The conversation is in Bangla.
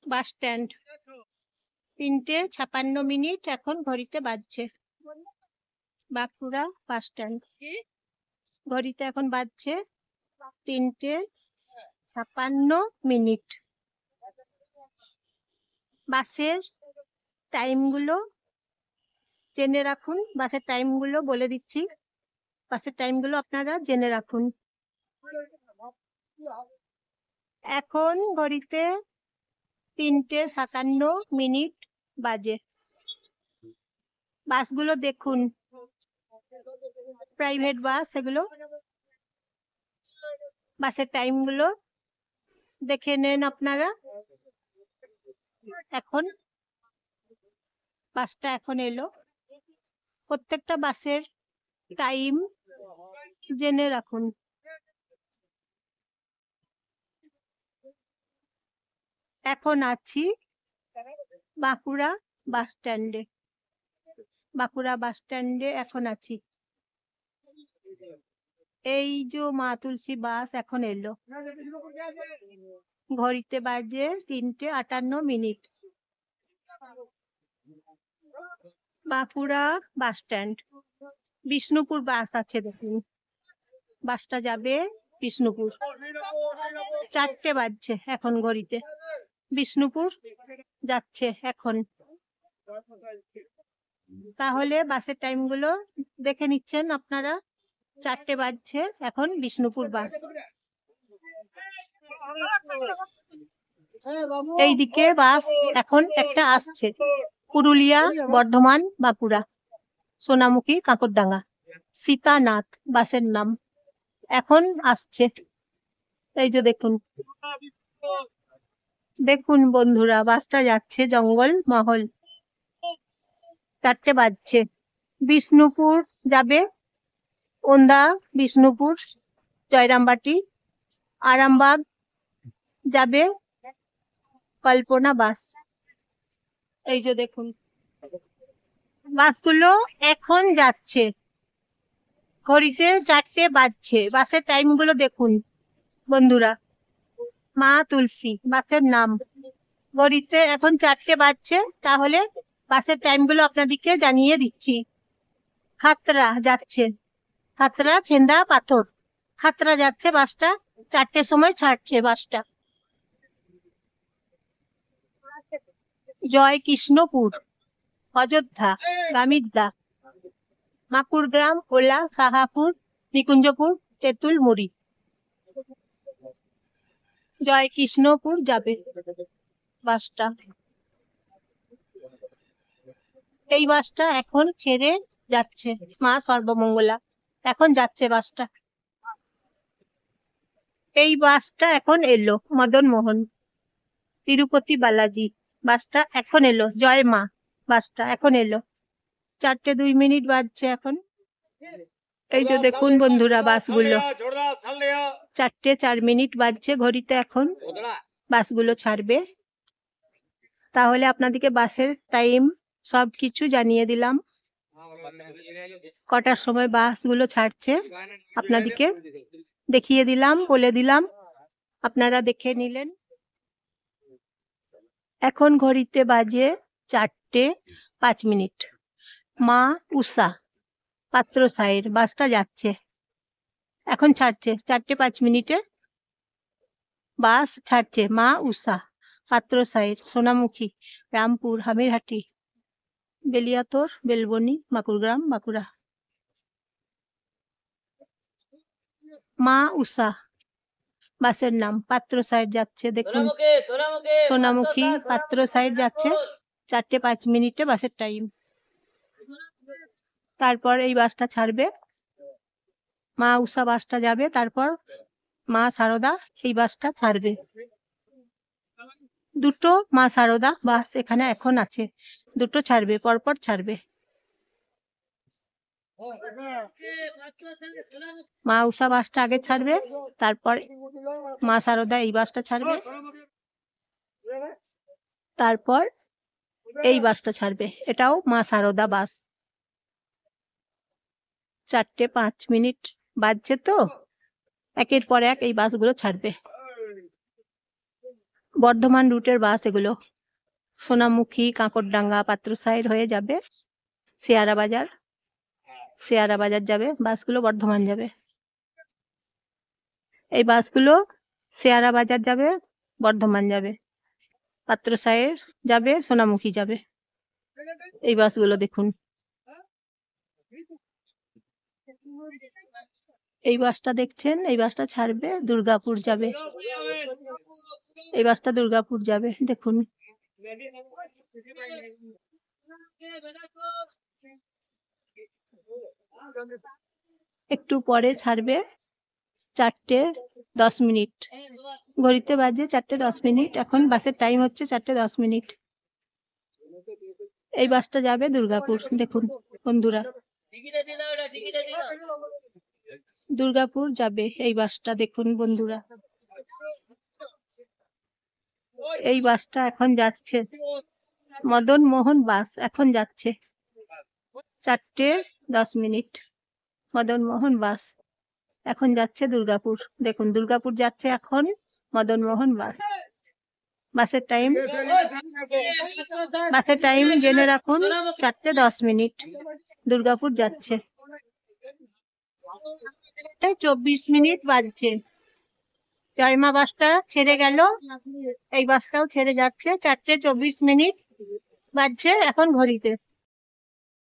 Bus stand. 3:56 এখন ঘড়িতে বাজছে। Bankura bus stand. ঘড়িতে এখন বাজছে 3:56। বাসের টাইমগুলো জেনে রাখুন। বাসের টাইমগুলো বলে দিচ্ছি। বাসের টাইমগুলো আপনারা জেনে রাখুন। এখন ঘড়িতে 3:57 বাজে। বাসগুলো দেখুন, প্রাইভেট বাস এগুলো। বাসের টাইমগুলো দেখে নেন আপনারা। এখন বাসটা এখন এলো। প্রত্যেকটা বাসের টাইম জেনে রাখুন। এখন আছি বাঁকুড়া বাস স্ট্যান্ডে। বাঁকুড়া বাস স্ট্যান্ডে এখন আছি। এই যে মা তুলসী বাস এখন এলো। ঘড়িতে বাজে 3:58। Bankura bus stand. Bishnupur bus আছে দেখুন। বাসটা যাবে বিষ্ণুপুর। 4টে বাজছে এখন ঘড়িতে। বিষ্ণুপুর যাচ্ছে এখন। তাহলে বাসের টাইমগুলো দেখে নিচ্ছেন আপনারা। 4টে বাজছে এখন বিষ্ণুপুর বাস। এইদিকে বাস এখন একটা আসছে, পুরুলিয়া বর্ধমান বাঁকুড়া সোনামুখী কাঁকড়ডাঙ্গা। সীতানাথ বাসের নাম। এখন আসছে। এই যে দেখুন, দেখুন বন্ধুরা, বাসটা যাচ্ছে জঙ্গল মহল। 4টে বাজছে। বিষ্ণুপুর যাবে ওন্দা, বিষ্ণুপুর, জয়রামবাটি, আরামবাগ যাবে কল্পনা বাস। এই যে দেখুন বাসগুলো এখন যাচ্ছে। ঘড়িতে 4টে বাজছে। বাসের টাইমগুলো দেখুন বন্ধুরা। মা তুলসী বাসের নাম। ঘড়িতে এখন 4টে বাজছে। তাহলে বাসের টাইমগুলো আপনাদেরকে জানিয়ে দিচ্ছি। খাতড়া যাচ্ছে, খাতড়া ছেন্দা পাথর। খাতড়া যাচ্ছে বাসটা। 4টের সময় ছাড়ছে বাসটা। জয় কৃষ্ণপুর, অযোধ্যা, গামিদ্দা, মাকুড়গ্রাম, ওলা, সাহাপুর, নিকুঞ্জপুর, তেঁতুল মুড়ি। জয় কৃষ্ণপুর যাবে বাসটা। এই বাসটা এখন ছেড়ে যাচ্ছে মা সর্বমঙ্গলা। এখন যাচ্ছে বাসটা। এই বাসটা এখন এলো মদন মোহন, তিরুপতি বালাজি। বাসটা এখন এলো। জয় মা বাসটা এখন এলো। 4:02 বাজছে এখন। এই যে দেখুন বন্ধুরা বাসগুলো। 4:04 বাজছে ঘড়িতে এখন। বাসগুলো ছাড়বে। তাহলে আপনাদেরকে বাসের টাইম সবকিছু জানিয়ে দিলাম। কটার সময় বাসগুলো ছাড়ছে আপনাদেরকে দেখিয়ে দিলাম, বলে দিলাম। আপনারা দেখে নিলেন। এখন ঘড়িতে বাজে 4:05। মা উষা পাত্রসায়ের বাসটা যাচ্ছে। এখন ছাড়ছে 4:05 বাস ছাড়ছে। মা উষা পাত্রসায়ের, সোনামুখী, রামপুর, হামিরহাটি, বেলিয়াতোর, বেলবনি, মাকুড়গ্রাম, বাঁকুড়া। মা উষা বাসের নাম। পাত্রসায়ের যাচ্ছে দেখুন। সোনামুখী পাত্রসায়ের যাচ্ছে। 4:05 বাসের টাইম। তারপর এই বাসটা ছাড়বে। মা উষা বাসটা যাবে। তারপর মা সারদা এই বাসটা ছাড়বে। দুটো মা সারদা বাস এখানে এখন আছে। দুটো ছাড়বে, পরপর ছাড়বে। মা উষা বাসটা আগে ছাড়বে, তারপর মা সারদা এই বাসটা ছাড়বে, তারপর এই বাসটা ছাড়বে। এটাও মা সারদা বাস। 4:05 বাজছে তো, একের পর এক এই বাসগুলো ছাড়বে। বর্ধমান রুটের বাস এগুলো। সোনামুখী, কাঁকড়ডাঙ্গা, পাত্রসাহের হয়ে যাবে শেয়ারা বাজার। শেয়ারা বাজার যাবে বাসগুলো, বর্ধমান যাবে। এই বাসগুলো শেয়ারা বাজার যাবে, বর্ধমান যাবে, পাত্রসাহের যাবে, সোনামুখী যাবে। এই বাসগুলো দেখুন। এই বাসটা দেখছেন, এই বাসটা ছাড়বে, দুর্গাপুর যাবে। এই বাসটা দুর্গাপুর যাবে, দেখুন। একটু পরে ছাড়বে, 4:10। ঘড়িতে বাজে 4:10। এখন বাসের টাইম হচ্ছে 4:10। এই বাসটা যাবে দুর্গাপুর, দেখুন বন্ধুরা। দুর্গাপুর যাবে এই বাসটা, দেখুন বন্ধুরা। এই বাসটা এখন যাচ্ছে, মদন মোহন বাস এখন যাচ্ছে 4:10। মদন মোহন বাস এখন যাচ্ছে দুর্গাপুর, দেখুন দুর্গাপুর যাচ্ছে এখন মদন মোহন বাস। বাসের টাইম জেনে রাখুন, 4:10। দুর্গাপুর যাচ্ছে। 24 বাজছে। জয়মা বাসটা ছেড়ে গেল, এই বাসটাও ছেড়ে যাচ্ছে। 4:24 বাজছে এখন ঘড়িতে।